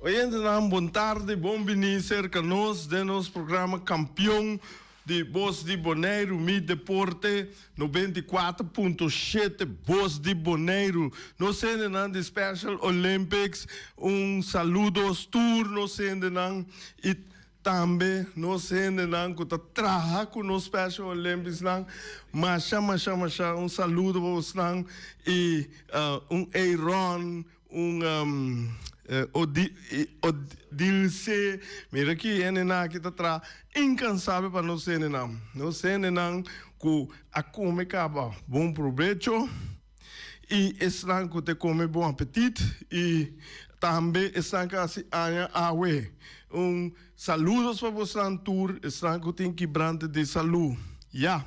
Oyentes, boa tarde, bem-vindos cerca nós de nosso programa campeão de Voz de Bonaire, Mi Deporte 94.7, Voz de Bonaire. Nós temos de Special Olympics, saludo aos turnos, e também nós temos que trabalhar com os Special Olympics, mas saludo para os e Aaron, Odilce, mira aqui, kita tra incansável para nós não. Nós não que a come acaba bom proveito e estão que te come bom apetite e também estão que assim awe. Saludos para vocês tour, estão que tem quebrante de saúde. Ja,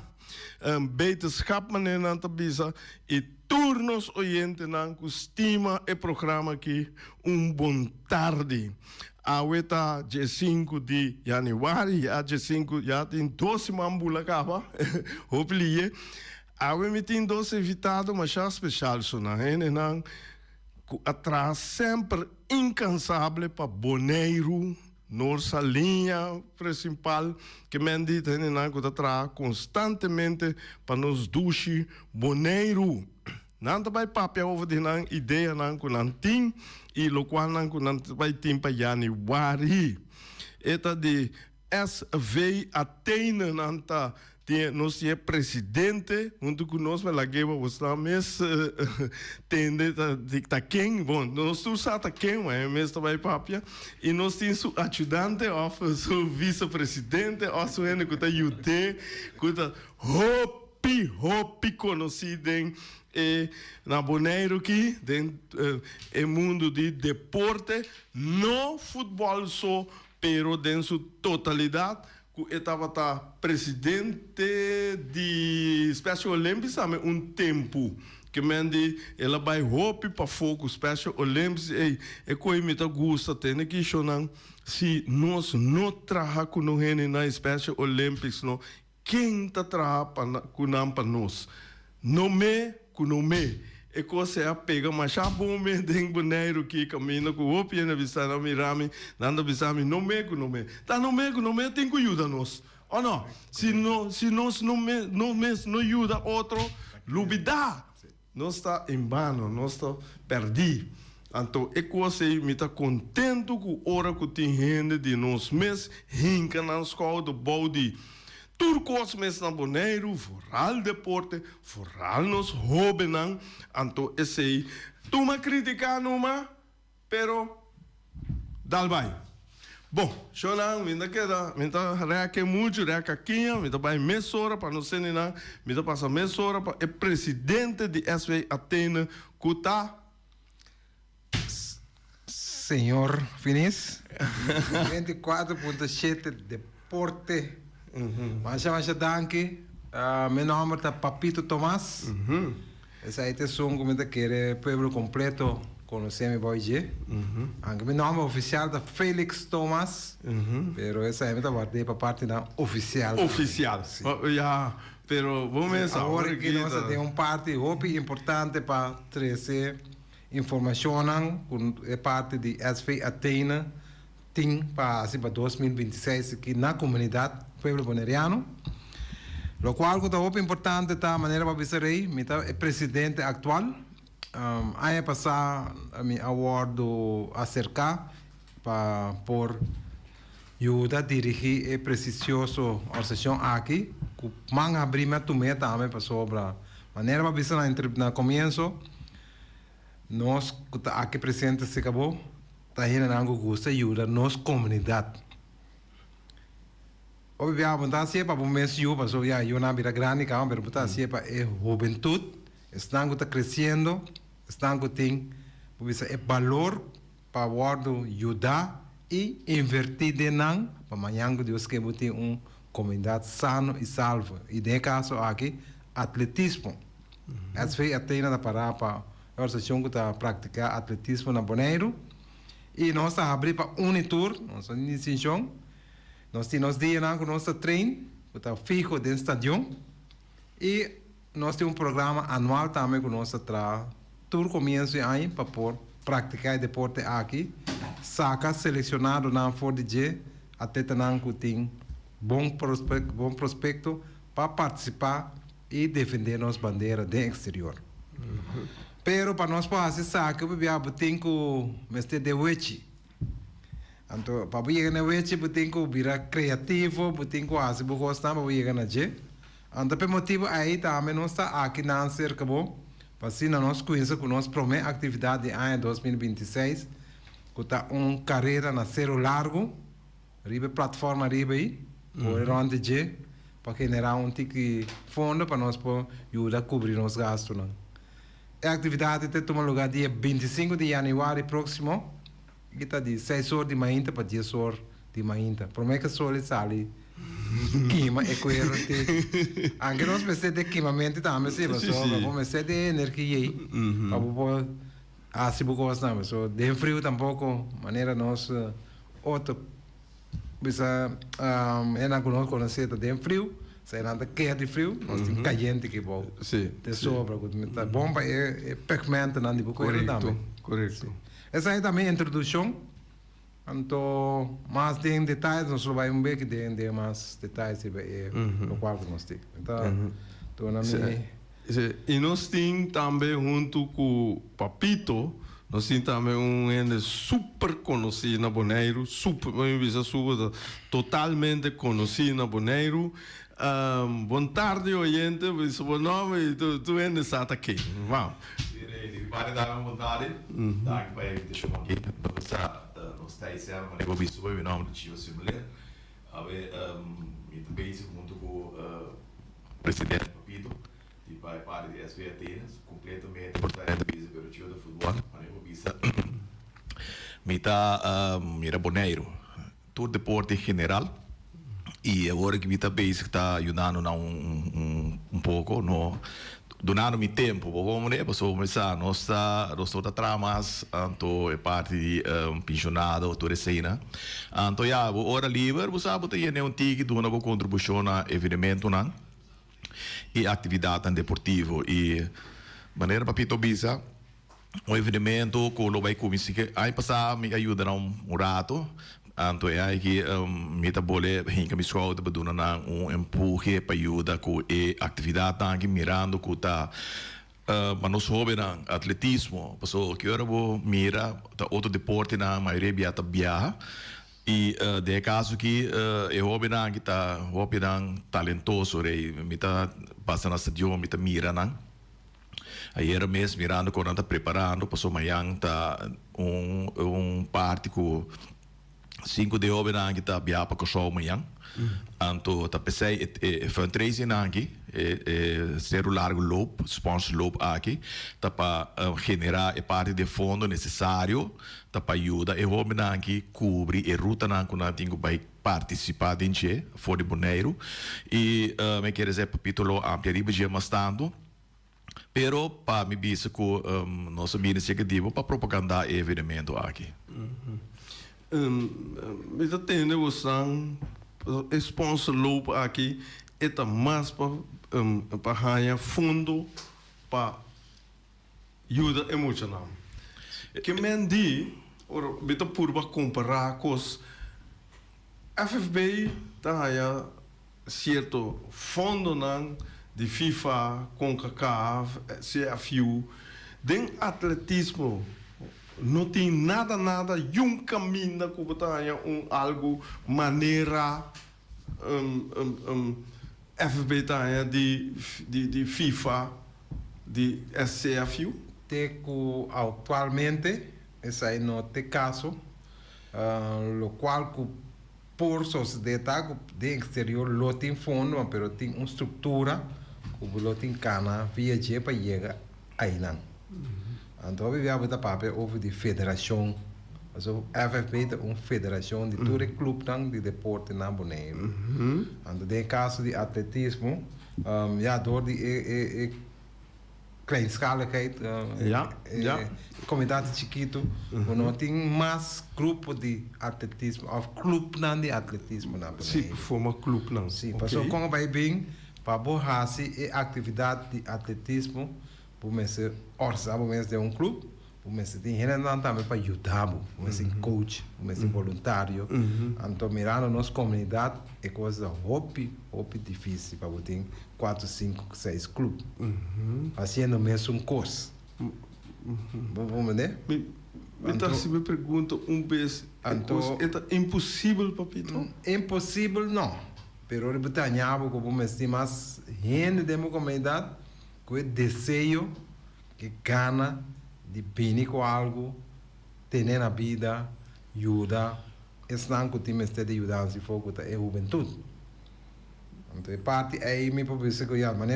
beterschap meneer Nantabisa e turnos oyente nan estima e programa aqui bom tarde. Aweta dia 5 de januário, dia 5 já tem 12 mambula capa, hopefully. Awe me tem 12 invitados, mas já especial sona, nan atrás sempre incansável para Bonaire. Nossa linha principal que me diz que nós constantemente para nos duche Bonaire. Não vai papel over de nang ideia nang kunanting e lo qual nang vai timpa januari. Eta de SV Athena nanta nós é presidente junto conosco na guerra você mes tende tá quem bom nós tu sata quem é mesmo vai papia e nós temos o ajudante of o vice-presidente osso ene que tá yute que tá hopi conhecido e na Bonaire aqui dentro o mundo de deporte não futebol só pero dentro sua totalidade estava presidente de Special Olympics há tempo que mende ela vai hope para foco Special Olympics e coi me gusta tem que chorar se nós não trabalhar com nós na Special Olympics não quem tá trabalhando com nós não me com nome e coisa é pega mas já bom me tem Bonaire que caminha com o pia na vista na mirame nada bisami não me com nome tá não me tem que ajudar nós ou não se nós não ajuda outro lubida nós está em vano nós está perdido então é coisa me tá contento com a hora que tem gente de nós mesmos hinca na escola do body turcos mes na Bonaire, foral deporte, foral nos hobenang, anto esse tuma criticar numa, pero dal vai. Bom, chonan, minta queda, minta reaque muito, reaque aqui, minta vai mesora para não ser nada, minta passa mesora para o presidente de SV Athena, Kuta. Senhor Finis, 24.7 deporte. Mas danke. Meu nome é Papito Tomás. Essa é a som como é que é pueblo completo conhece-me hoje. Meu nome oficial é Félix Tomás. Pero essa é a parte para parte da oficial. Oficial. Já, pero vamos pensar. Agora que nós temos parte importante para trazer informação com a parte de SV Athena tem para 2026 aqui na comunidade pueblo bonaireano, lo qual é muito importante da maneira para dizer o presidente atual aí passar a minha award acerca para por ajudar a dirigir a precioso organização aqui que manga abrir tu meta também para sobre maneira para dizer na começo nós aqui presente se acabou tá aí algo gosta ajuda nossa comunidade. Obviamente, tá sempre para o mês de julho, so já eu não vira grande, mas está sempre para a juventude, estão crescendo, estão tem, é valor para o ajudar e invertir de não, para amanhã Deus que ter comunidade sano e salva. E nesse caso aqui, atletismo. Essa foi a teina da parada para a organização que está praticar atletismo na Bonaire e nós estamos abrindo para Unitur, nossa iniciação. Nós temos dias com nosso treino, que está fijo dentro do estádio, e nós temos programa anual também com nosso trabalho. Tudo começa aí para praticar deporte aqui, saca selecionado na for DJ até tanang que tem bom prospecto para participar e defender nossa bandeira de exterior. Pero para nós fazer saca, eu tenho que mestre de wechi. Então, para chegar na wechi, eu tenho que virar criativo, eu tenho que fazer o gostar para chegar na je. Então, por motivo aí também nós está aqui na cerca bom, para assim nós conhecer com nossa primeira atividade de ano 2026, que está carreira na Cerro Largo, riba plataforma riba aí, por onde je, para generar tipo fundo para nós poder ajudar a cobrir os gastos. A atividade tem lugar dia 25 de janeiro próximo, que está de 6 horas de manhã para 10 horas de manhã. Promete que o sol sale queima e coerente. Anche nós precisamos de queimamento também, sim, mas vamos precisar de energia aí, para poder assim gosta não, so de frio tampouco, maneira nós outro bisa é na conhecer de frio. Se nada quer de frio, nós temos caliente que bom. Sim. De sobra, tá bom para pigmento não de correto, correto. Essa aí também é a introdução. Então, mais tem detalhes, nós vamos ver que tem mais detalhes no qual nós temos. Então, e nós temos também junto com o Papito, nós temos também um super conhecido na Bonaire, super totalmente conhecido na Bonaire. Boa tarde, oyente. Bom nome, tu está aqui. Vamos. Para dar uma vontade, tá aqui para deixar aqui, não está aí certo, mas eu vou subir o nome do tio Simulê. A ver, me também junto com o presidente Papito, e para parte de SVT, completamente importante pelo tio do futebol, mas eu vou visar. Me está mira Bonaire, todo deporte general. E agora que está basic está ajudando um pouco no donando-me tempo como né posso começar nossa tramas então é parte de pensionado toda cena então já hora livre você sabe ter um ticket dona uma contribuição a evento não e atividade deportivo e maneira para Pito Bisa um evento que lo vai começar aí passar me ajuda um rato. Então é aí que me tá bole hinca me escolta para dar empurre para ajudar com a atividade também mirando com tá para nós hobby na atletismo passou que hora vou mira tá outro deporte na maioria biata biá e de caso que é hobby na que tá hobby na talentoso rei me tá passando a estadio me tá mira na aí era mesmo mirando quando tá preparando passou manhã tá parte com 5 de obra aqui tá bia para show amanhã. Então tá pensei fundraising aqui Cerro Largo loop, sponsor loop aqui, tá para generar a parte de fundo necessário, tá para ajudar e obra aqui cobrir a ruta na que nós temos para participar dentro for de Bonaire e me quer dizer capítulo amplo riba de bastante. Pero para me dizer que nosso ministério para propaganda o evento aqui. Kita tende usang sponsor loop aqui eta mais para ganhar fundo para ajuda emocional. Que mendi or bita purba comparar com os FFB tá ganha certo fundo não de FIFA, CONCACAF, CFU, den atletismo não tem nada caminho que botar algo maneira FB de FIFA de SCFU teco atualmente esse aí não tem caso lo qual por sociedade de exterior lo tem fundo mas tem uma estrutura que lo tem cana viajar para chegar aí não. Então, we hebben het papier over die federação. Also, FFB é uma federação de todo o clube de deporte na Bonaire. Então, no caso de atletismo, door die kleinschaligheid, comunidade chiquito, nós temos mais grupos de atletismo, of clube de atletismo na Bonaire. Sim, forma clube não. Sim, porque como vai bem, para borrar-se a atividade de atletismo, por mês orçar por mês de um clube Começa tem gente também para ajudar, começa coach, começa voluntário. Então, mirando nossa comunidade, é coisa hopi difícil para ter 4, 5, 6 clubes. Fazendo mesmo curso. Vamos ver? Então, se me pergunta vez, é impossível, papito? Impossível, não. Pero eu tenho como mais gente da minha comunidade com desejo que gana de bem com algo, ter na vida, ajuda, não que o time esteja ajudando se for que é juventude. Então, parte aí me pode dizer que mas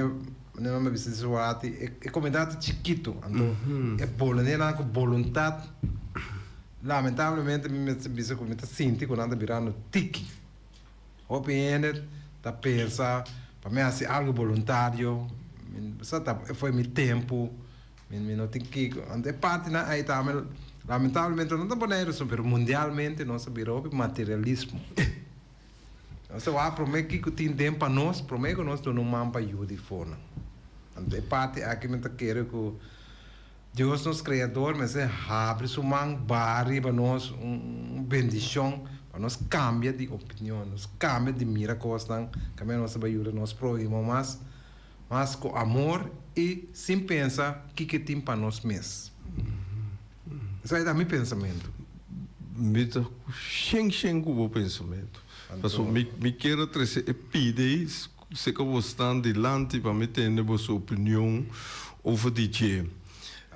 não me precisa falar é comunidade chiquito, então é bolonena com vontade. Lamentavelmente me precisa que me sinto quando anda virando tiki. Opinião, tá pensa, para mim assim algo voluntário, foi meu tempo. Não tem que ante parte na aí também lamentavelmente não está bonito isso, mas mundialmente nós virou materialismo. Então a promessa que tem tempo para nós, promessa que nós não manda para ajuda fora. Ante parte aqui me tá querendo que Deus nos criador, mas é abre sua mão barre para nós bendição, para nós cambia de opinião, nós cambia de mira coisa, também nós vai ajudar nós próximo mas com amor e sem pensar que tem para nós mesmos. Isso aí é meu pensamento. Me dá com o pensamento. Mas me quero trazer pedir se que você está delante para me ter a sua opinião over DJ.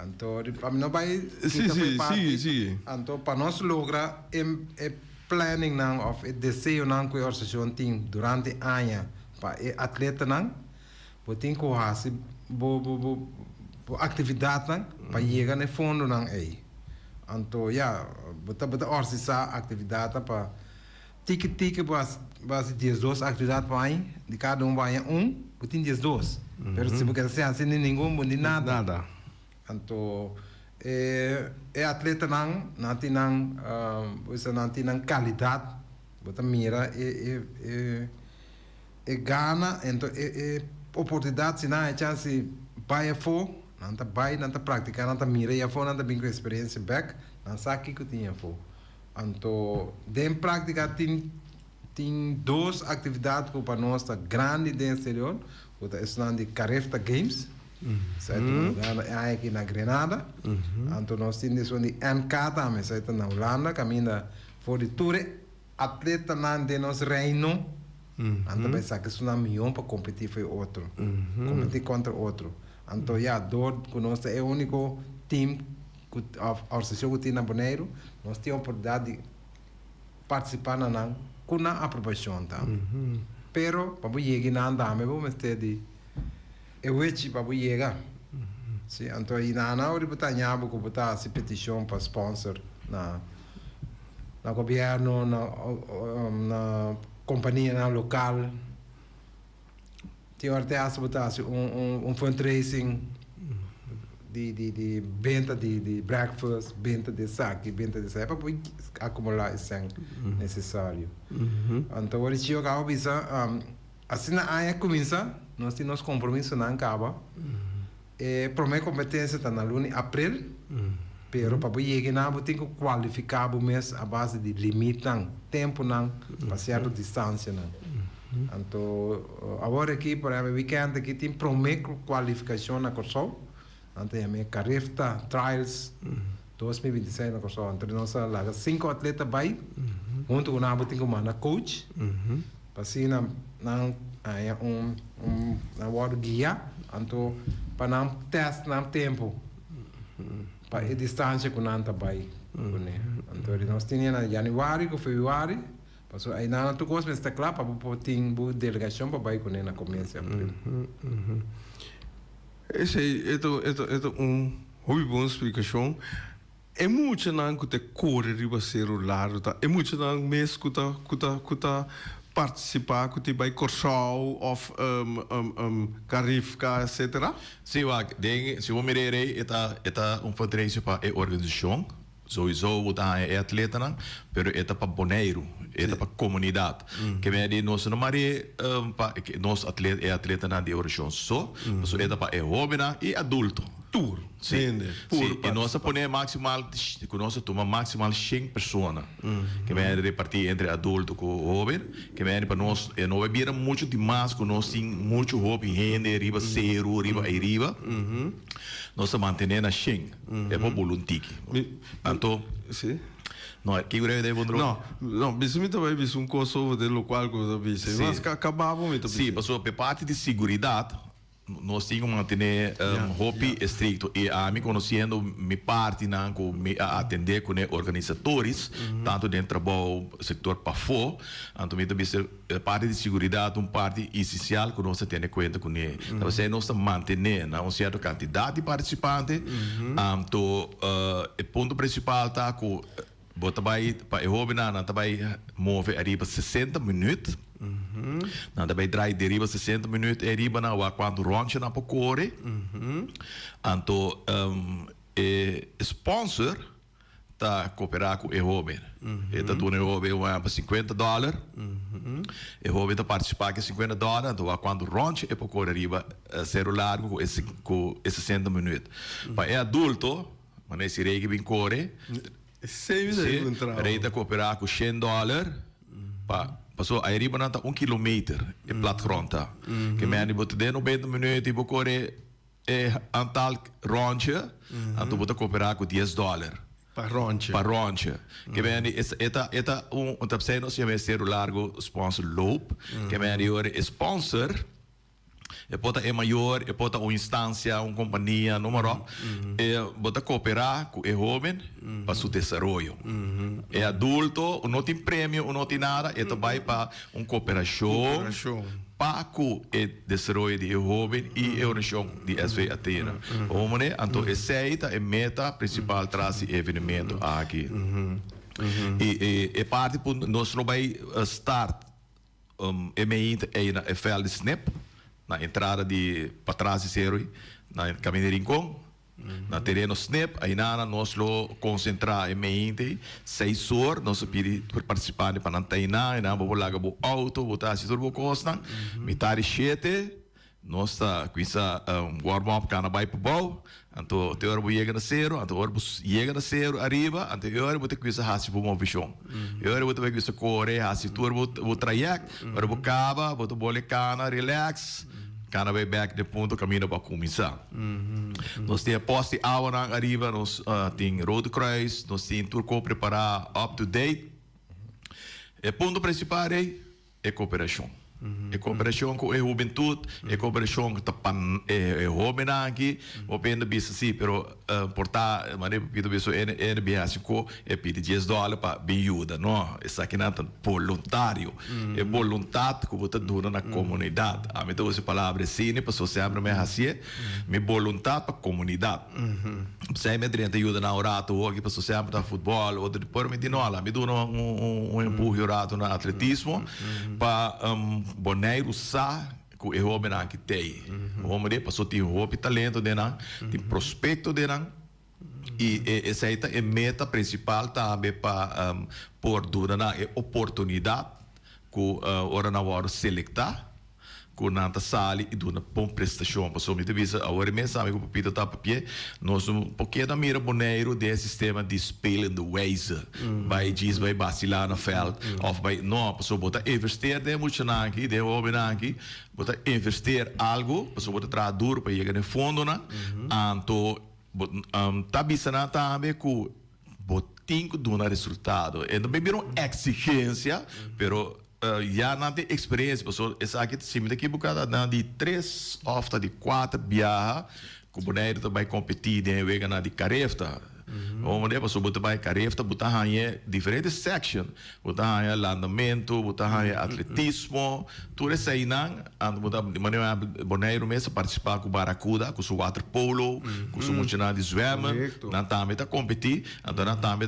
Então, para mim não vai... Sim. Então, para nós lograr o planning não, o desejo não que a organização tem durante o ano para o atleta não, tem que fazer atividade não, para chegar no fundo não aí. Então, bota organizar atividade para tique base 12 atividades para aí, de cada vai tem 12. Mas se você quer assim nenhum de nada. Então, atleta não tem qualidade, bota mira gana, então oportunidade se não é chance vai for, não tá praticar, não tá mira e for, não tá bem com experiência back, não sabe que tinha for. Então, de prática tem 2 atividades que para nós está grande de exterior, que é de Carefta Games. Certo? É aqui na Grenada. Então nós temos de NK também, certo? Na Holanda, caminha for de tour atleta de nosso reino. Então pensa que isso não é melhor para competir com outro, competir contra outro. Então que nós é o único time a organização que tem na Bonaire, nós temos a oportunidade de participar com a aprovação também. Pero para chegar na andame, vamos ter de eu vejo para chegar. Sim, então aí na hora de botar nhabo que botar essa petição para sponsor na governo, na companhia local. Tem hora de botar fundraising de venda de breakfast, venda de saque, para poder acumular esse necessário. Então hoje eu acabo de assim na começa nós temos compromisso na acaba. Para minha competência está na luna abril, pero para chegar na tem que qualificar o mês a base de limite tempo para certa distância então agora aqui para o weekend aqui tem primeira qualificação na Corso, então a minha Carefta Trials 2026 na Corso, então nós lá 5 atletas vai, junto com a tem que mandar coach, para assim na guia, então para não testar tempo, para a distância que não está bem. Então nós tínhamos em janeiro, com fevereiro, passou aí na outra coisa está claro para ter uma delegação para ir com na começo de abril. Esse é boa explicação. É muito não que te corre riba celular, tá? É muito não mesmo que tá participar que vai Corsal of Carifka, etc. Sim, se eu mirei eta fundraiser para a organização, sowieso wat é atleta não, pero eta para Bonaire, eta para comunidade. Que me di nós não maria para nós atleta na de organização só, so eta para é jovem e adulto. tour. Sim, Entende? sim. E nós ponemos maximal, nós tomamos maximal 100 pessoas, que vem repartir entre adulto com jovem, que vem para nós, e não vai muito demais, que nós temos muito jovem, gente, riba zero, riba. Nós mantemos na 100, é para voluntário. Então, Sim. não, que eu devo Não, bisa mi também bisa coisa de local que eu bisa. Sim. Mas acabava muito. Sim, passou por parte de segurança, nós temos que manter hobby estricto. E a mim conhecendo minha parte, com me atender com organizadores, tanto dentro do setor para fora, então também a parte de segurança parte essencial que nós temos conta com ele. Então, você nós manter uma certa quantidade de participantes, então o ponto principal está com bota vai para o hobby na vai mover arriba 60 minutos. Na vai drive deriva 60 minutos arriba na quando roncha na pocore. Então sponsor tá cooperar com o hobby. Tá dando o hobby para $50. O hobby tá participar com $50. Então quando roncha é pocore arriba zero largo com esse 60 minutos. Para adulto, mas esse rei bem corre. Sim, reita cooperar com $100 passou a riba nanta 1 kilometer e platgrond que meni bot de 90 minutos e bocore antal roncha anto bot cooperar com $10 para roncha que meni eta tapsei nós chama ser largo sponsor loop que meni ore sponsor e pode é maior, e pode uma instância, uma companhia, número, e pode cooperar com o jovem para seu desenvolvimento. É adulto, não tem prêmio, não tem nada, e vai para uma cooperação para o desenvolvimento do jovem e a organização de SV Athena. Então, essa é a meta principal traz o evento aqui. E parte, nós não vai start, é fel de snap, na entrada de para trás de Serui, na caminho de Rincón, na terreno Snap, aí nós lo concentrar em mente, 6 horas, nós pedimos para participar para não ter nada, não vou largar o auto, botar se turbo costa, metade 7, nós está com essa warm-up que não vai para o bom, então a hora vou chegar na zero, então a hora vou chegar na zero arriba, então a hora vou ter que essa raça para uma visão, a hora vou ter que essa correr, raça turbo, vou traject, a hora vou cava, vou bolar cana, relax. Cana vai back de ponto caminho para começar. Nós temos poste hour na arriba, nós temos road cruise, nós temos turco preparar up to date. O ponto principal é cooperação. É cooperação com a juventude, é cooperação com o jovem aqui, o pendo bisa sim, pero portar, mas pido bisa é bem assim co, é pedir $10 para bem ajuda, não, isso aqui não é voluntário, é voluntade que você dá na comunidade. A mim então essa palavra sim, para só sempre me assim, me voluntade para comunidade. Você me drenta ajuda na orato hoje para só sempre na futebol ou depois me dinola, me dá um empurro orato na atletismo para boneiro sa que o homem aqui tem. O homem passou tem roupa talento dela, tem prospecto dela e essa é a meta principal também para por durante a oportunidade que ora na hora selectar com nanta sali e duna bom prestação passou me devisa a hora mesmo sabe que o papito tá papel nós porque da mira boneiro de sistema de spelen de wijze vai diz vai vacilar na veld of vai não passou botar investir de muito aqui de homem aqui botar investir algo passou botar traduzir para chegar no fundo na anto tá bisana também com botinho duna resultado e não bem uma exigência pero já não tem experiência, pessoal. Essa aqui se me daqui bocada de 3 ou de 4 viagens, que o boneiro também competir de vega na de carefta. Vamos ver, pessoal, botar vai carefta, botar aí diferentes sections, botar aí landamento, botar aí atletismo, tudo isso aí não, ando botar de maneira boneiro mesmo participar com baracuda, com o water polo, com o muito de swim, não também tá competir, então não também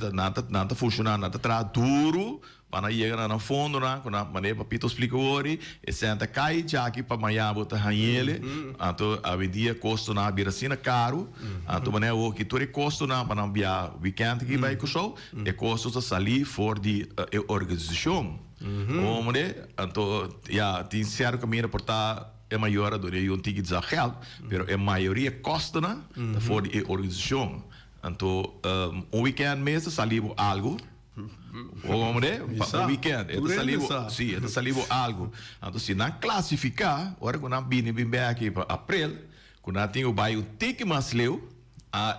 não tá funcionando, não tá tra duro. Para chegar na fundo, na maneira para Pito explica hoje, e senta cai já aqui para amanhã botar ele, então a vendia custo na biracina caro, então maneira o que tudo custo na para não via weekend que vai com show, e custo a salir for de organização, vamos ver, então já tem certo caminho para estar é maior do que um ticket de geld, pero a maioria custa na voor die organisação. Então, weekend mesmo salimos algo. Vamos ver? Weekend, é salimos algo. Então, se não classificar, agora quando nós vim aqui para abril, quando nós temos o ticket mais leu,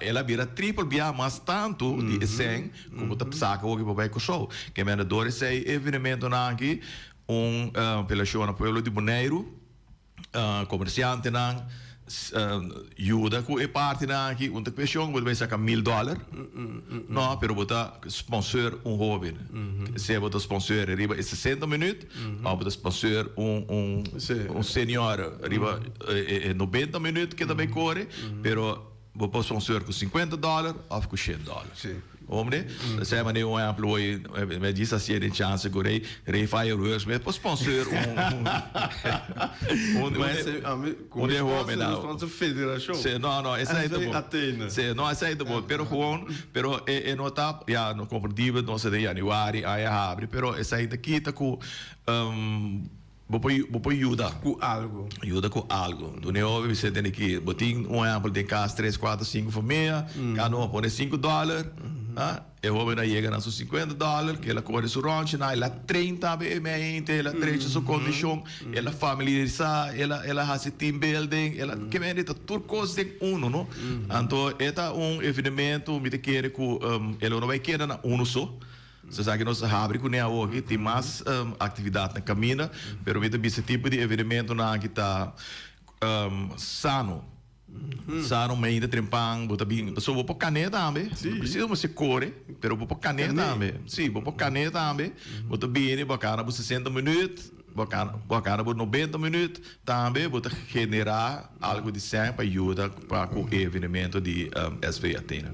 ela vira triple via mais tanto de 100 como tá saca hoje para o show. Que me adora esse evento aqui, pela show no Pueblo de Bonaire, comerciante não ajuda com a parte aqui, uma questão que vai sacar $1,000. Não, pero botar sponsor jovem. Se botar sponsor arriba é 60 minutos, ou botar sponsor senior arriba 90 minutos que também corre, pero vou pôr sponsor com $50 ou com $100. Homem, se é maneiro amplo e me diz assim a chance que rei faz euros, mas pôr sponsor mas é homem não. Federação. Não, essa é do bom. Não, essa é do bom, pero é nota, já no compreendível, não sei de januário, aí abre, pero essa é daqui tá com vou ajuda com algo. Ajuda com algo. Do neo você tem que botar exemplo de casa 3, 4, 5 família, cada um põe $5. Eu vou na chega nos $50, que ela corre seu rancho, ela 30 mente, ela trecha sua condição, ela familiarizar, ela faz team building, ela que me dita tudo coisas tem não? Então, é evento, me quer que ela não vai querer na só. Você sabe que nós abrimos com ela hoje, tem mais atividade na caminho, pero esse tipo de evento que está sano. Sano, mas ainda trempang, bota bem. Pessoa vou pôr caneta também. Precisa você correr, pero vou pôr caneta também. Sim, vou pôr caneta também. Bota bem, bacana por 60 minutos, bacana por 90 minutos, também bota generar algo de sempre para ajudar para o evento de SV Athena.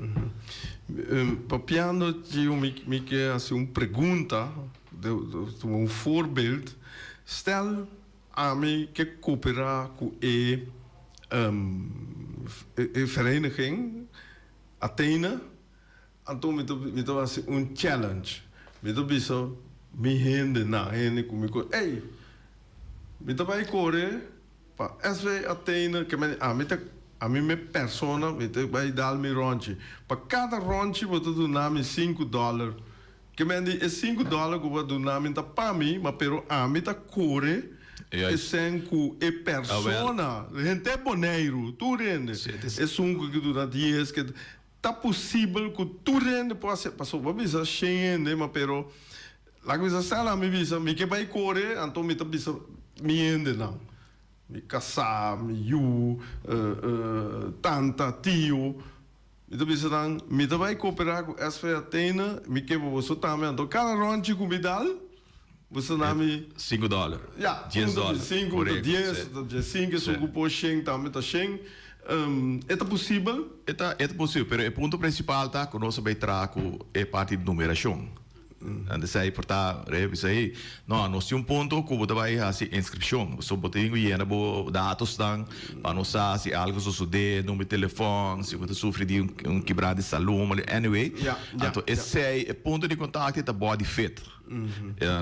Papiando, eu me quer assim uma pergunta, voorbeeld. Stel a mim que cooperar com vereniging Athena, então me dá assim challenge. Me dá isso, me rende na rende comigo. Ei, me dá vai correr para SV Athena que a mim persona me vai dar-me ronche. Para cada ronche vou dar $5. Que me diz é $5 que vou dar para mim, mas pero a mim tá correr. E cinco e persona, gente é boneiro, tu rende. É cinco que dura 10 que tá possível que tu rende pode passou para bisa cheio, mas pero lá que bisa sala me bisa, me que vai correr, então me tá bisa me ende não. Me casar, me tanta tio. Me tá bisa não, me tá vai cooperar com SV Athena, me que vou só também, então cada ronde com me dá você nami $5. Ja, $10. 5, 10, 5, se ocupou 100, também tá 100. É possível? É possível, mas o ponto principal tá que nós vai trazer é parte de numeração. Antes aí portar, isso aí, não, nós temos ponto que você vai fazer inscrição. Você pode ir na dados dan, para nós se algo suceder, número de telefone, se você sofre de quebrado de saúde, anyway. Então esse aí é ponto de contato da Body Fit.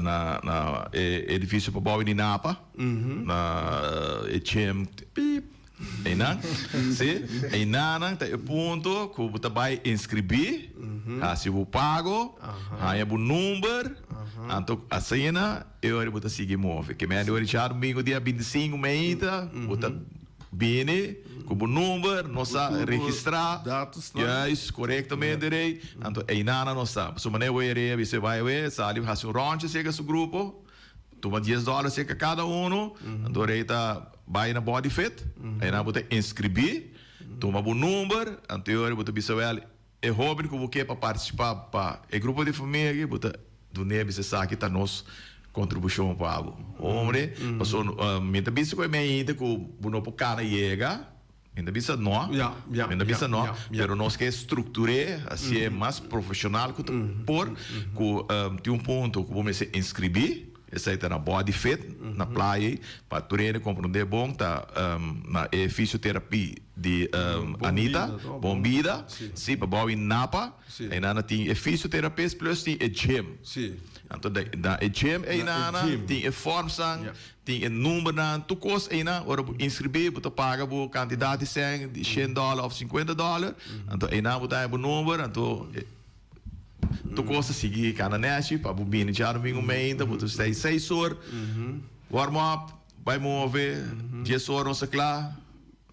Na edifício para Bob de Napa, na ECM, aí não, sim, aí não, tá o ponto que você vai inscrever, se você pago, aí é o número, então a cena eu vou seguir móvel, que me eu já domingo dia 25 meia, você viene com o número, nós registrar, yes, corretamente aí, então aí não nós sabe, se maneira você vai ver, sabe, faz um rancho, chega seu grupo, toma $10 chega cada então aí tá vai na Body Fit, aí na você inscrever, toma o número, anterior você bisa well, é jovem que você para participar para o grupo de família, você do nebe você sabe que tá nós contribuição para algo, homem, passou me tá bisa com meia que o não cara chega, ainda bisa não, ainda bisa não, pero nós que estruturar assim é mais profissional que por que tem ponto que você inscrever essa aí tá na body fit, na praia, para treinar, compreender bom, tá na fisioterapia de Anita, bombida, sim, para boa em Napa, aí na tem fisioterapia plus tem gym. Sim. Então da gym aí na tem form sang, tem número na tu cost aí na, ora inscrever, você paga por quantidade de sang de $100 ou $50, então aí na botar o número, então tu costa seguir cada net para bobina já no domingo meio, você está 6 horas, warm up, vai mover, 10 horas não se claro.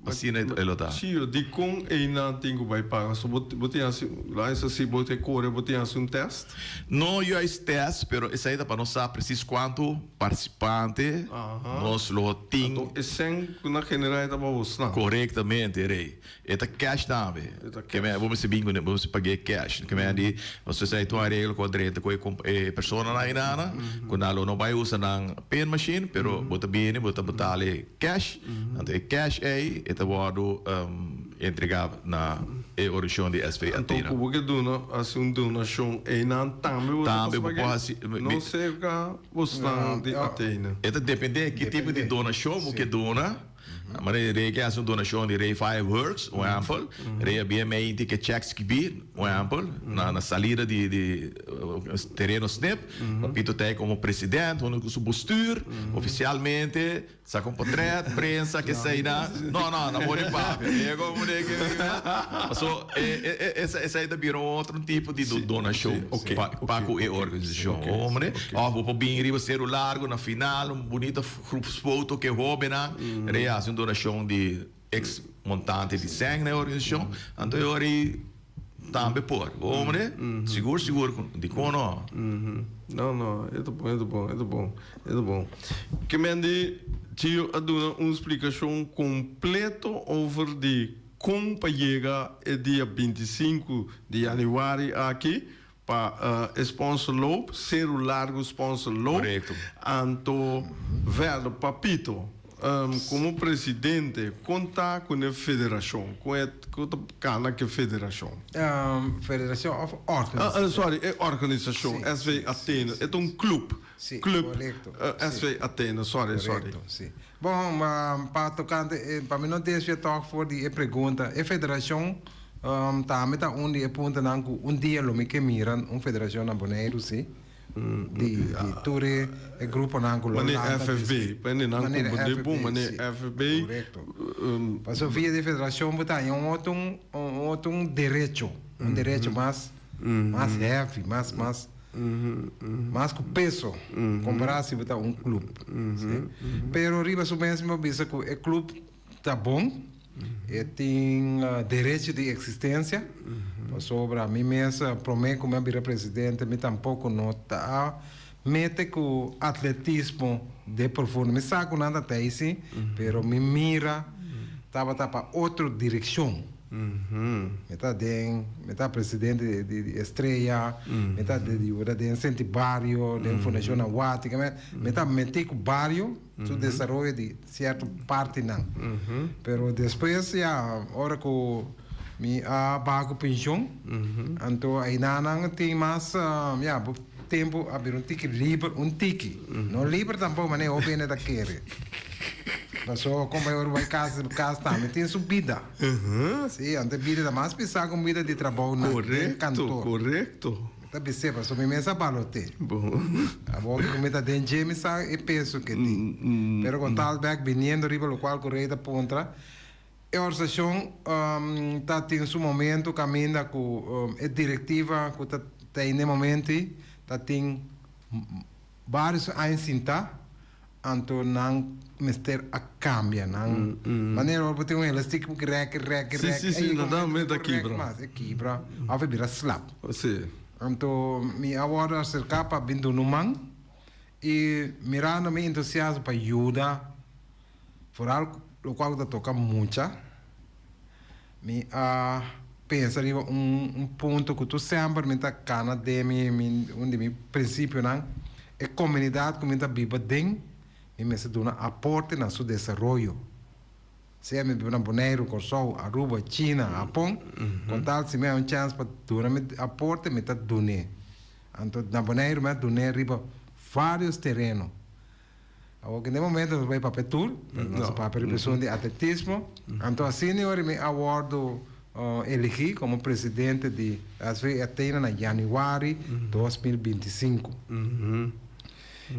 Assim é ele tá. Sim, de com ainda tenho vai pagar. Só botar assim, lá isso se botar corre, botar assim um teste. Não é teste, pero isso aí dá para nós saber preciso quanto participante nós lo tem. Então, esse na general tá bom, não? Corretamente, rei. Eta cash também. Que me vamos se bingo, vamos pagar cash. Que me di, você sai tu arreglo com direito com pessoa na inana, quando ela não vai usar na pen machine, pero bota bem, bota ali cash. Então cash aí eta vado entregar na origem de SV Athena. Então, como que dona assim donação aí não também não sei que você de Athena. Eta depende que tipo de donação você dona. Maar rei que een donatie die rei fireworks, um exemplo, rei bem meio que checks que bi, um exemplo, na salida de terreno snap, pito tem como presidente, ou com bestuur, oficialmente, sa com portrait, prensa que sai na, não vou nem papo, é como de que, so essa aí da virou outro tipo de donação, para com a organização, homem, vou bem riba ser o largo na final, bonita grupo foto que rouba na, rei uma donação de ex montante de sangue na organização, então eu aí também por, homem, seguro de cono. Não, é bom. Que me ande, tio, a dar uma explicação completa over de como para chegar o dia 25 de janeiro aqui para sponsor loop, ser o largo sponsor loop, então verlo papito. Como presidente, contar com a federação, com a cana que federação. Federação of Organização. Sorry, é organização, SV Athena, é um clube. Sim, clube correto. SV Athena, sorry. Sim. Bom, para tocar, para mim não deixa tocar for de pergunta, a federação também está onde aponta um dia lo me que miram, federação na Bonaire, sim. Di Ture e gruppo Nangulo. Ma ne FFB, poi nangu bude bom, ma ne FFB. Correcto. Passo via di federação botar um direito, mais heavy, mais com peso, comparado se botar clube. Pero riba subvenção bisa que o clube tá bom. E tem direito de existência. Sobre a mim mesmo, prometo como eu presidente, me tampouco não está. Mete que o atletismo de profundo, me saco nada até isso, pero me mira, estava para outra direção. Me está presidente de Estrela, me está de Centro Barrio, de Fundação Aguática, me está metendo com o barrio, o desenvolvimento de certa parte não. Pero depois, já, hora que me pago pensão, então aí não tem mais, tempo abrir livre, não livre tampouco, mas não é da querer. Mas só como eu vai casa também tem subida. Sim, então vida da mais pensar com vida de trabalho na cantor. Correto. Tá perceba, só me mesa balote. Bom. A boca que me tá dentro de mim sabe é peso que tem. Pero com tal back vindo riba lo qual correita pontra. A organização tá tem seu momento caminha com a diretiva que tá tem no momento tá tem vários anos sinta anto não mister a cambia não maneira eu botei elástico que rec sim não dá medo aqui bra a vira slap sim então me agora acercar para vindo no man e mirando me entusiasmo para ajuda por algo lo qual da toca mucha me pensa riba ponto que tu sempre me tá cana de onde me princípio não é comunidade que me tá viva dentro e me se dá aporte na seu desenvolvimento. Se é me na Bonaire, Corsol, Aruba, China, Japão, com tal se me é chance para dar aporte, me tá dando. Então na Bonaire me dá riba vários terrenos. Agora, em momento, vai para Petul, para a pessoa de atletismo. Então, a senhora me awardo elegi como presidente de ASV Athena em janeiro de 2025.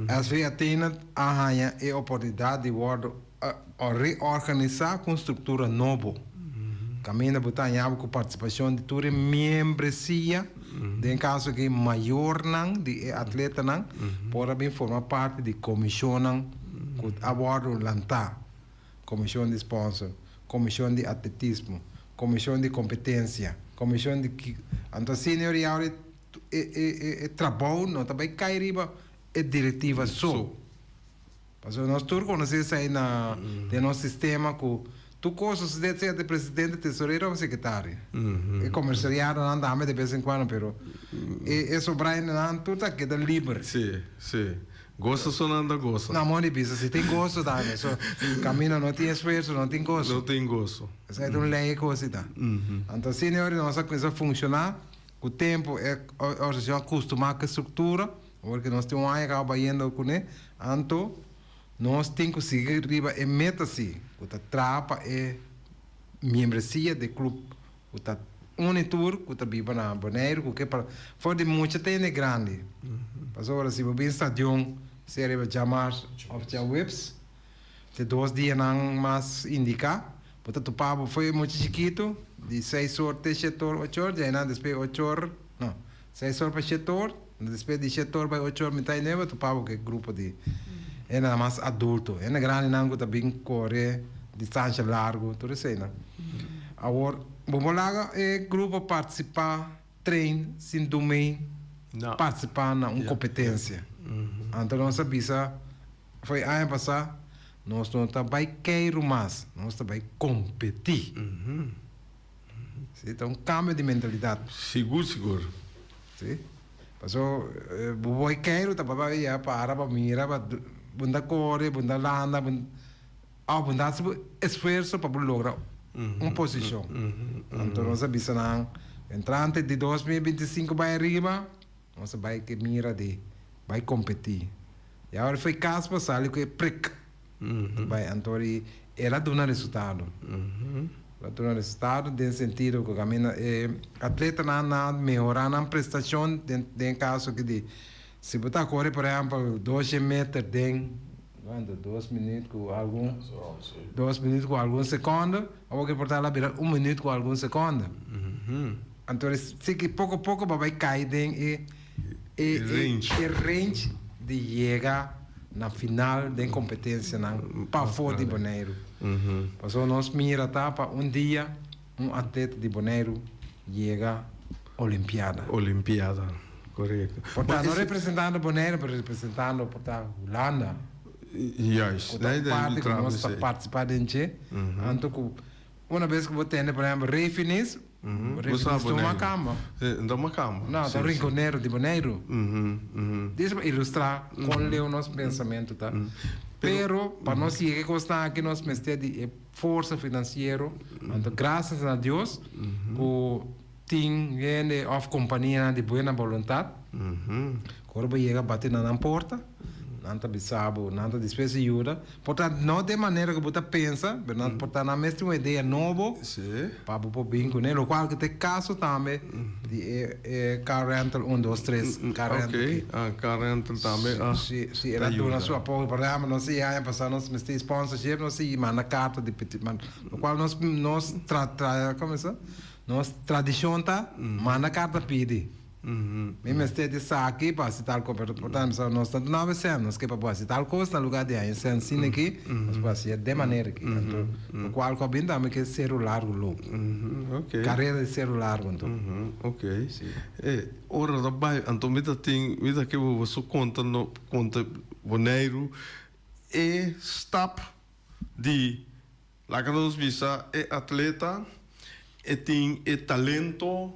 ASV Athena arranha a oportunidade de reorganizar com estrutura nova. Caminha botar com participação de toda membresia, em caso que maior não de atleta não, pode bem formar parte de comissão não, que abordo lançar, comissão de sponsor, comissão de atletismo, comissão de competência, comissão de então senhor e agora trabalho não também cai riba é diretiva só. Porque nós todos conhecemos aí na nosso sistema que tu coisas de ser presidente, tesoureiro ou secretário. E comerciário não anda de vez em quando, pero e sobrar não tudo aqui da livre. Sim. Gosta só não anda gosta. Não, mano, bisa, se tem gosto, tá? Só caminho não tem esforço, não tem gosto. Não tem gosto. Isso é um lei coisa, tá? Então, senhor, nossa coisa funcionar, o tempo é a gente acostumar com a estrutura, porque nós temos um ano acabando com ele, então nós temos que seguir riba e meta-se, que tá trapa é membresia do clube, que tá unitur, que tá viva na Bonaire, que para fora de muito tem grande. Mas agora se você está de se arriba chamar of the whips, de 2 dias não mais indicar, portanto o papo foi muito chiquito, de 6 horas, 7 horas, 8 horas, já depois 8 horas, não, 6 horas para 7 horas, depois de 7 horas para 8 horas, metade neva, tu papo que grupo de é nada mais adulto, é na grande não que também corre distância largo, tudo isso aí, não. Agora, vamos lá, grupo participar, treino, sem dormir, participar na competência. Então, nossa bisa foi ano passado, nós não também queiro mais, nós também competir. Então, cambio de mentalidade. Seguro. Sim. Passou, vou queiro, tá para ir para mira, bunda corre, bunda landa, bunda esforço para lograr uma posição. Então, nossa bisa não, entrante de 2025 vai arriba, nossa vai que mira de vai competir. E agora foi caso passado que prick. Vai, então ela dá resultado. Ela dá resultado no sentido que caminha atleta não melhorar na prestação em caso que de se botar correr por exemplo 12 metros tem 2 minutos com algum 2 minutos com algum segundo, ou que portar lá virar 1 minuto com algum segundo. Então se que pouco a pouco vai cair range de chegar na final da competência para fora de Bonaire. Passou nós mira para dia atleta de Bonaire chega Olimpiada, correto. Portanto, não representando Bonaire, mas representando Holanda. Yes, parte que nós participar dentro. Então, uma vez que você tem, por exemplo, refinis, uma cama. Uma cama. Não, do rinconeiro de Bonaire. Isso para ilustrar qual é o nosso pensamento, tá? Pero, para nós chegar a aqui, nós precisamos de força financeira. Então, graças a Deus, o tem gente of companhia de boa vontade. Quando chega a bater na porta, nanta bisabo, nanta despesa ajuda. Portanto, não de maneira que você pensa, mas portanto, na mesma uma ideia nova, para o bingo, né? O qual que tem caso também de car rental 1, 2, 3, car rental. Ok, car rental também. Se era na sua apoio, por exemplo, nós ia passar nós mestre sponsorship, nós ia mandar carta de petit, o qual nós como é nós tradição tá, manda carta pede. Mesmo este de saque para se tal coisa, portanto, nós estamos na versão, nós que para se tal coisa no lugar de aí, se ensina aqui, nós fazia de maneira que, então, o qual que bem também que celular louco, carreira de celular, então, ok. Ora da bai, então me dá que você conta Bonaire e stop de lá que nós visa atleta e tem talento.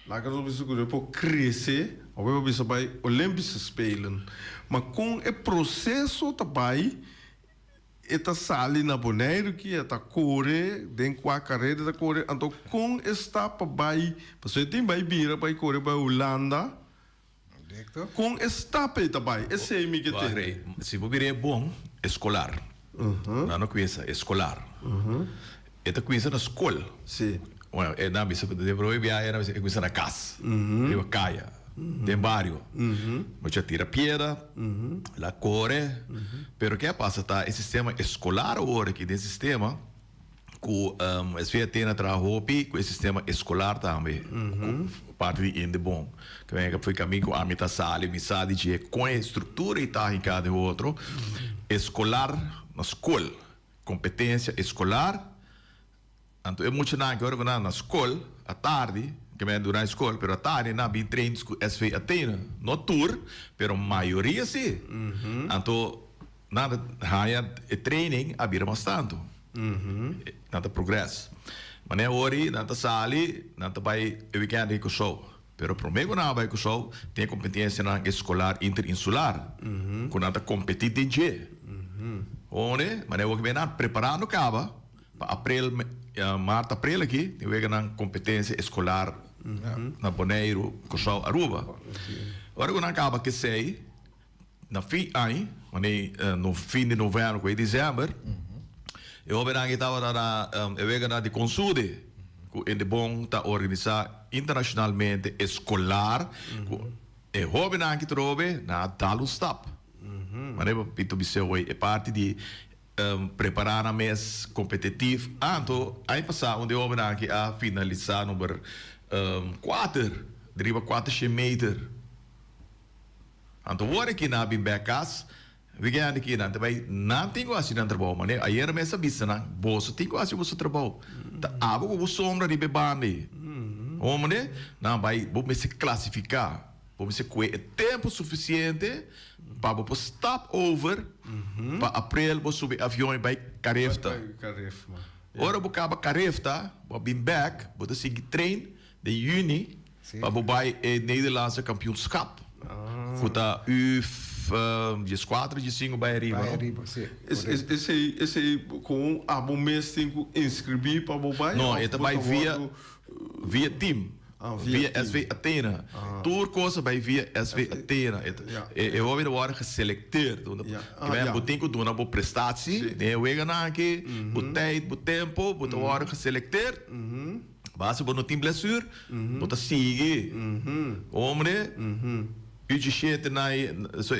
Lá que nós vamos crescer, nós vamos para Olímpicos Spelen. Mas com o processo também, está sali na Bonaire que está correr, dentro da carreira da correr. Então, com esta para você tem vai vir para correr para Holanda, Correcto. Com estape também. Esse é mi que Guarda, se você é bom, escolar. Não coisa, escolar. Esta coisa na escola. Sim. Bueno, na bisa de proibir era coisa na casa. Eu caia. Tem barrio. Muita tira piedra, la corre. Pero que passa tá esse sistema escolar agora que desse sistema com as vezes tem trabalho com esse sistema escolar também. Parte de inde bom. Que vem que foi caminho com a mita sala, misade de com a estrutura e tá em cada outro. Escolar na escola, competência escolar. Então é muito na agora na escola à tarde, que vem durante a escola, pero à tarde na bem treinos com SV Atena, no tour, pero maioria sim. Então nada haya training abrir bastante. Nada progresso. Mas é hora, nada sali, nada vai weekend com show. Pero primeiro na vai com show tem competência na escolar interinsular, com nada competitivo. Onde, mas é o que vem preparando cava para abril, março, abril aqui, tem uma competência escolar na Bonaire, com show Aruba. Agora quando acaba que sei, na fim aí, no fim de novembro, com dezembro, eu vou que estava na de consulta, que é bom tá organizar internacionalmente escolar, e houve na que trove na Dalustap. Mas é parte de preparar a mês competitivo. Então, aí passar onde houve na que a finalizar número 4, deriva 4 meter. Então, agora que na Bimbecas, weekend aqui na também não tem quase não trabalho, mas aí era mesa bisa na bolsa tem quase você trabalho. Tá água com sombra de bebande. Homem, não vai vou se classificar, vou se coer tempo suficiente para vou stop over para april vou subir avião e vai Carefta. Ora vou acabar Carefta, vou bem back, vou seguir trein de juni para vou vai Nederlandse kampioenschap. Kuta U4, U5 bij Arriba. Esse aí com a bom mês tem que inscrever para o bairro? Não, é vai via team. Via SV Athena. Tour coisa vai via SV Athena. Eu vou ver agora geselecteerd. Que tem que doen uma prestatie. Nee, we gaan aqui, o tijd, o tempo, o agora geselecteerd. Base no team blessure, bota sigue. Homem, U17 na so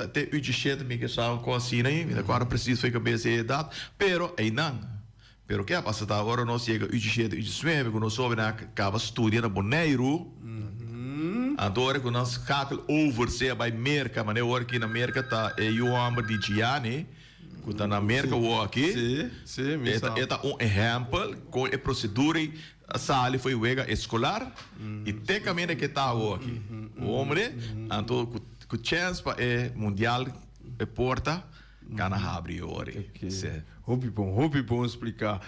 até U17 me que são com assim aí, agora preciso foi cabeça e data, pero aí não. Pero que passa tá agora nós chega U17, U19, quando nós sobe na acaba estudia na Bonaire. Agora quando nós cacle over se vai América, mas eu aqui na América tá é o amor de Gianni, que tá na América o aqui. Sim, é exemplo com a procedura a sala foi wega escolar e tem caminho que tá aqui. O homem, então com chance para mundial é porta cana abre ore. Hobby bom explicar.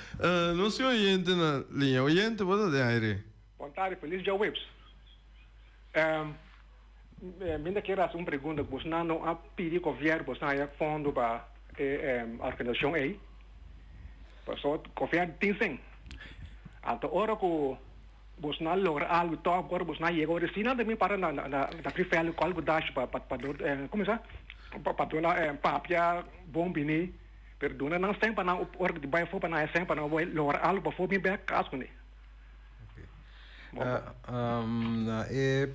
Não sei oriente na linha, oriente você de aire. Boa tarde, feliz dia webs. Minha que era uma pergunta, você não a pedir governo, você não é fundo para a organização aí. Pessoal, governo tem sim. Então, ora que você não logra algo top, agora você não chega a resina também para na prefere qual que dá para como é para dona papia bombini, perdona não sempre na hora de bairro para na sempre na logra algo para for bem back caso né. Na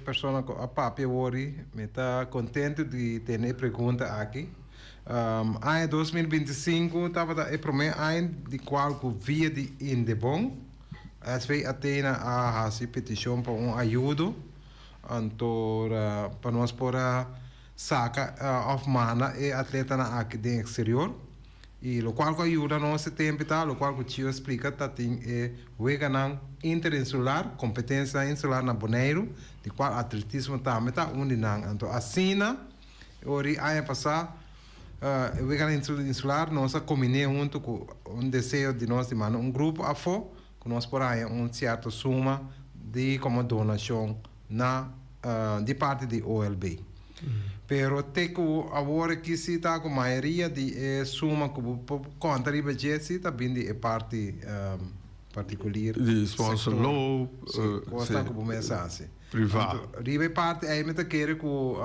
pessoa a papia ori me tá contente de ter pergunta aqui. Em 2025 estava a primeiro ano de qual que via de Indebon. SV Athena a fazer petição para ajuda então para nós poder sacar of mana e atleta na aqui do exterior e o qual que ajuda nós tempo tá o qual que te explica tá tem o ganhar interinsular competência insular na Bonaire de qual atletismo tá meta onde não então assim na ori aí passar o ganhar insular nós combinei junto com desejo de nós de mano grupo a fo que nós por aí certa suma de como donação na de parte de OLB. Pero teco agora que se está com a maioria de suma que conta de budget se está bem de parte particular de sponsor low costa que começa assim. Privado. Ribe parte aí me querer com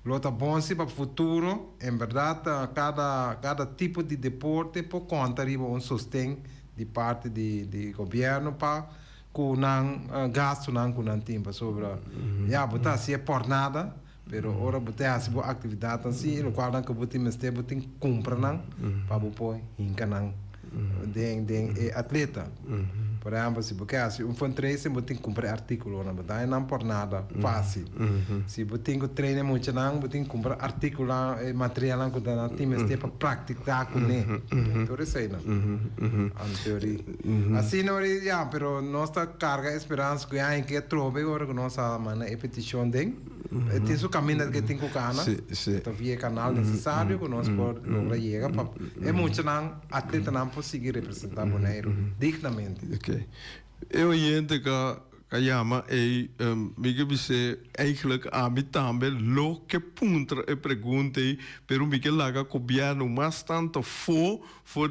lota bom se para o futuro, em verdade, cada tipo de deporte por conta riba sustém de parte de governo para com gasto não com não tempo sobre botar assim é por nada, pero ora botar assim boa atividade assim, no qual não que botar mas tem botar compra não para botar inca não den atleta. Por exemplo, se você assim treino, você tem que comprar artículo, não por nada fácil. Se você tem que treinar muito, você tem que comprar artículo, material que dá time para praticar com ele. Então isso aí, não. Teoria. Assim não é, já, pero nossa carga esperança que há em que trobe agora que nossa mana repetição den. Tem o caminho que tem que cana. Então via canal necessário que nós por lograr chegar para é muito não atleta não pode seguir representar Bonaire dignamente. Oké. Eu gente que chama e me dice eigenlijk a mim também lo que punta e pergunta pero me que laga governo mas tanto for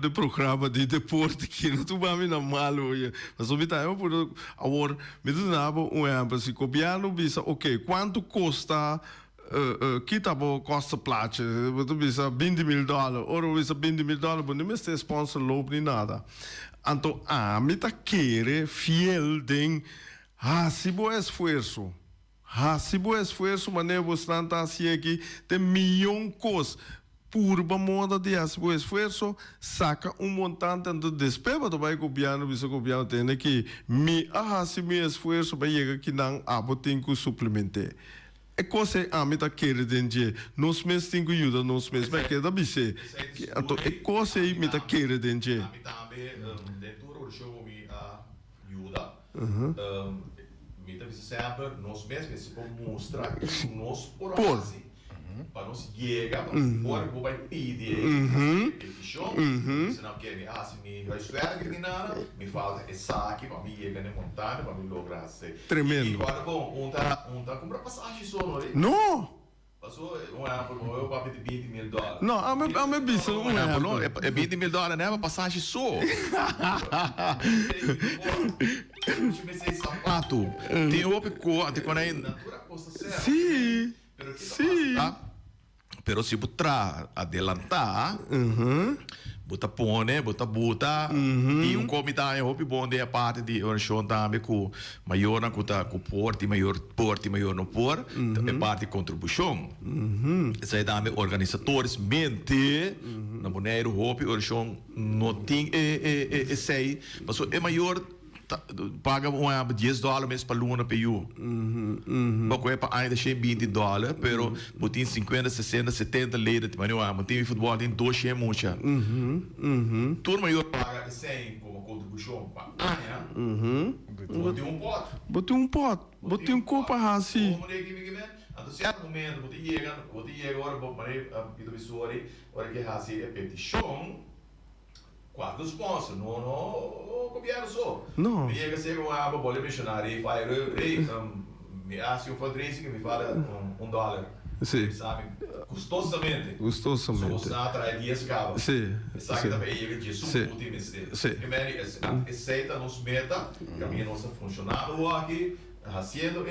de programa de deporte que não tu vai me na malo mas o bita eu por agora me diz nada se governo bisa ok quanto custa kita bo costa plaatje, tu bisa $20,000, ora bisa $20,000, mas não é sponsor loop nem nada. Então, me tá querer fiel den, se bo esforço, mas não você não tá assim aqui, tem milhão coisas. Por moda de esse esforço, saca montante de despesa do governo, o governo tem que se me esforço para chegar aqui não, tem que suplementar. É coisa a mim tá querendo nós mesmos temos que ajudar nós mesmos, mas que da bice. Então é coisa aí me tá querendo a mim também dentro do show me ajuda. Me tá sempre nós mesmos se mostrar que nós por para nós chegar para vai pedir show se não quer se me vai estudar que nada me falta essa aqui para mim chegar na montanha para me lograr ser tremendo. E agora bom comprar passagem só não passou eu papo de $20,000 não a me bicho não é $20,000 né para passagem só eu comecei sapato tem outro cor até quando é natura custa certo sim pero se botar adelantar bota pone bota e comitê é roupa bom de a parte de organização também com maior na com porte maior não por é parte de contribuição essa aí também organizadores mente na maneira roupa organização não tem sei mas é maior paga $10 mês para luna para eu. Porque é para ainda $20, pero botin 50, 60, 70 leiras de maneira, mas tem futebol tem 200 mucha. Turma maior paga 100 como contribuição para botei um pote, botei um copo assim. Então, certo momento, botei agora, hora que assim é petição. Quatro sponsor, não governo só. Não. Chega a ser uma bola missionária, vai me acha um fundraising que me fala $1. Sim. Sabe? Custosamente. Só você atrai dias cava. Sim. Sabe também ele diz o último mês. Primeiro, aceita nos meta, caminha nossa funcionário aqui, fazendo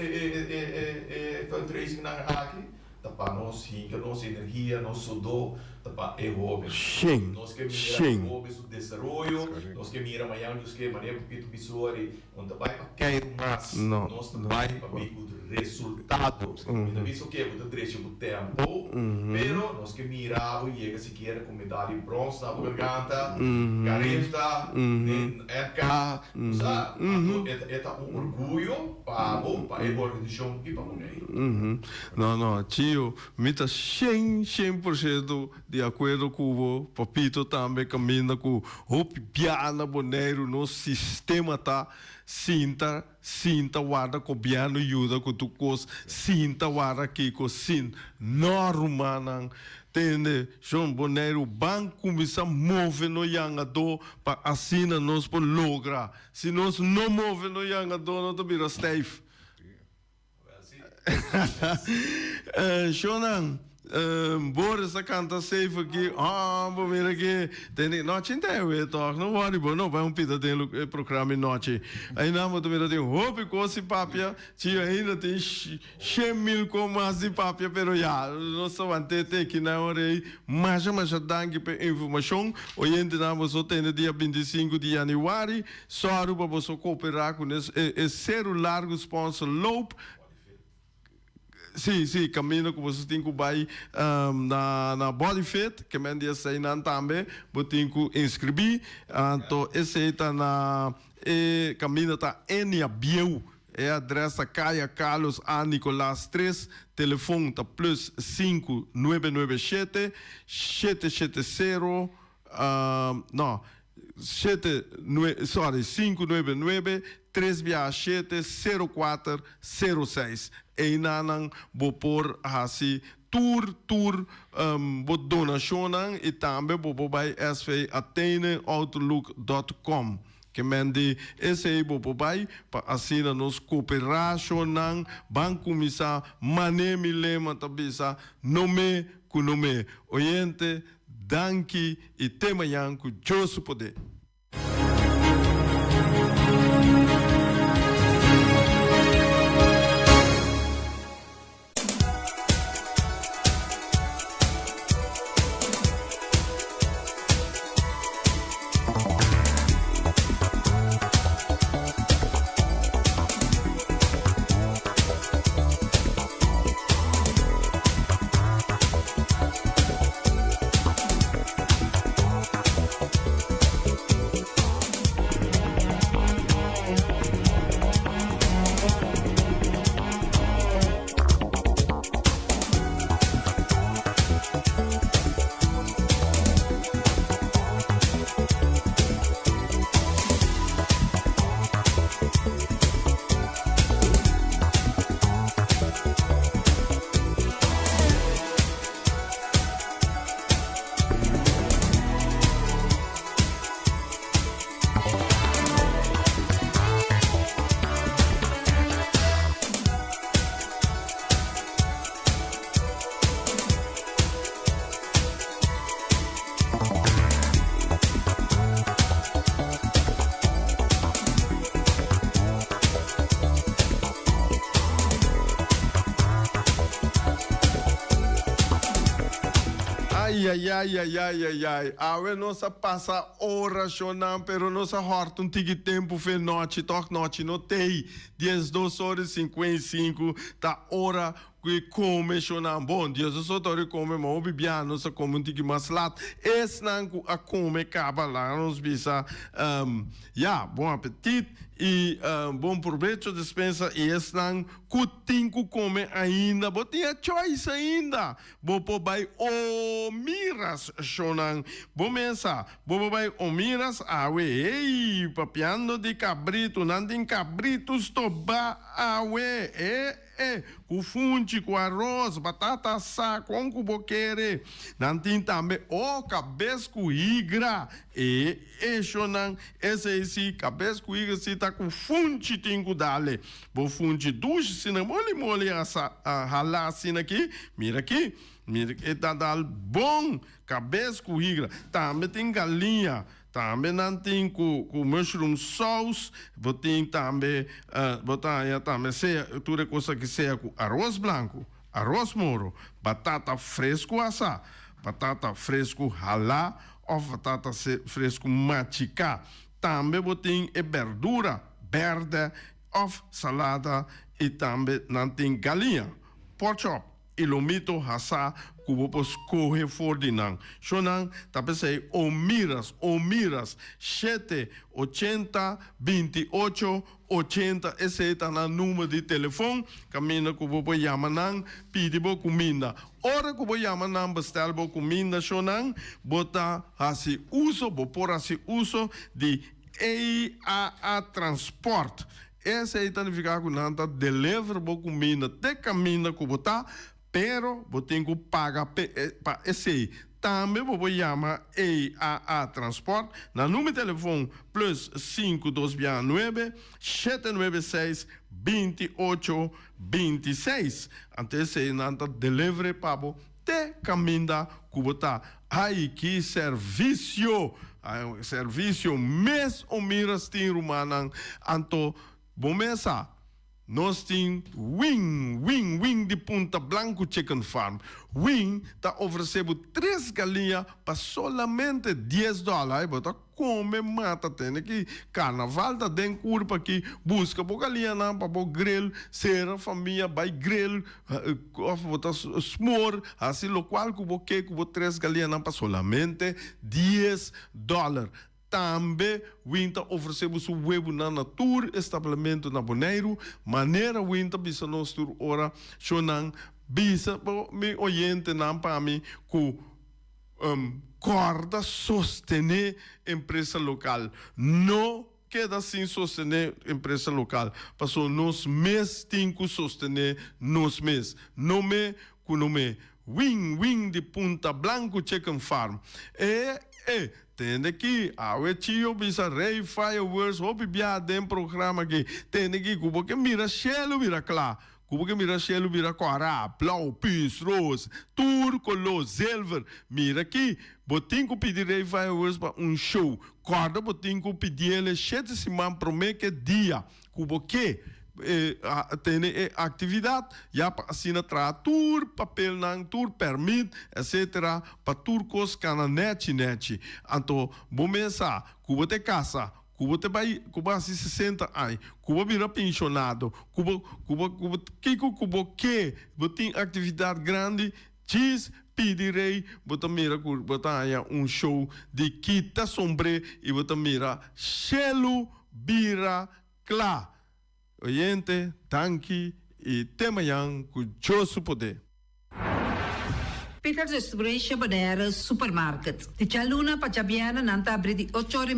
fundraising na aqui. Para nós rica, nossa energia, nosso sudor, para é hobby. Nós que mira hobby do desenvolvimento, nós que mira amanhã, nós que maneira pito bisori, onde vai para querer mais, nós vai para ver o resultado. Então isso que é o trecho do tempo, pero nós que mira o chega se quer com medalha bronze na garganta, garefta, EK, sabe? É orgulho para a organização e para o mundo. Não, tio, me está 100% de acordo com o papito também caminha com o piano boneiro no sistema tá sinta guarda com piano ajuda com tu cos sinta guarda aqui com sin normal tende João Boneiro banco começa a mover no yangado para assim nós por lograr se nós não mover no yangado não te vira Steve Shonan, Boris canta safe aqui. Vou ver aqui. Tem noite inteira, toch? Não worry, bom, não vai pita tem programa em noite. Aí não, vou também tem roupa com esse papia. Tinha ainda tem 100.000 como assim papia, pero já, não só mantete aqui na hora aí. Mas danke pela informação. Hoje nós só tem no dia 25 de janeiro. Só para você cooperar com esse celular sponsor Loop. Sim, caminho que você tem que vai na Body Fit, que me dia sei não também, você tem que inscrever, então esse está na caminho tá Enia Bieu, é a adressa Caia Carlos A Nicolás 3, telefone tá plus 5997 770 não 599 367 0406. E nanang bo por hasi tour bo donation e também bo by svateine@outlook.com. Que mende esse bo by pa assina nos cooperação nang banco misa manemi lema tabisa nome ku nome oyente danki e tema yanku Josu poder. Ai. Awe nossa passa horas chonando, pero nossa horta tique tempo fe noite, toc noite, notei. 12h55, tá hora que come chonando. Bom, Deus, eu só tô come, mas o bibiano só come tique mais lat. Esse não a come acaba lá, nos bisa. Bom apetite e bom proveito, dispensa. E esse não que come ainda, mas tinha choice ainda. Bom, vai o miras chonando. Bom, mensa, bom, vai o miras, awe, papiando de cabrito, não tem cabritos, toba, awe, com funte, com arroz, batata assada, com boqueire, não tem também o cabeça com igra, chonan, esse cabeça com igra, se tá com funte, tem que dar-lhe, bom funte, duche, se não mole, ralar assim aqui, mira, que tá dando bom cabeça com igra, também tem galinha, também não tem com mushroom sauce, tem também, também tudo coisa que seja com arroz branco, arroz moro, batata fresco assar, batata fresco ralá, ou batata fresco machicar. Também tem verdura verde, ou salada, e também não tem galinha, pork chop, e lomito assar, que você corre for de não. Chonan, talvez sei, o miras, 780 28 80, esse é o número de telefone, caminho que você chama não, pede boa comida. Hora que você chama não, bestel boa comida, chonan, bota assim uso, por assim uso de EAA Transport. Esse é o significado que não está deliver boa comida, de caminho que você está, pero você tem que pagar para esse. Também você chama EAA Transport, no número de telefone plus 529 796 28 26. Então, esse é o delivery para te caminda kubota ai que serviço mês ou miras tin rumanang anto bomesa nós tem wing de Punta Blanco Chicken Farm. Wing tá oferecendo 3 galinhas para solamente $10. E bota come mata tem que carnaval tá dentro curva aqui busca por galinha não para o grill ser família vai grill bota s'more assim lo qual cubo 3 galinhas não para solamente $10. Também winter oferecemos o web na natur estabelecimento na Bonaire maneira winter bisa nos tur ora chonan bisa me oyente nan para mim ku corda sostener empresa local não queda sem sostener empresa local passou nos mês tem que sostener nos mês não me wing de Punta Blanco Chicken Farm tem que a tio bisa rei fireworks hopi bia dem programa aqui tem que cubo que mira chelo mira claro cubo que mira chelo mira cora blau pis rose tour colo silver mira aqui botin que pedir rei fireworks para show corda botin que pedir ele 7 semanas promete dia cubo que tem atividade já assina tra tour papel nang tour permit etc para tour cos cana net anto bomesa cubo te casa cubo te vai cubo assim 60 ai cubo vira pensionado cubo que botin atividade grande diz pedirei bota mira bota aí show de quita sombre e bota mira chelo bira clá oyente, tanki e temayang cujoso poder. Peter Distribution Bodera Supermarket. Di Cialuna, Paciabiana, Nanta, Bridi, 8 ore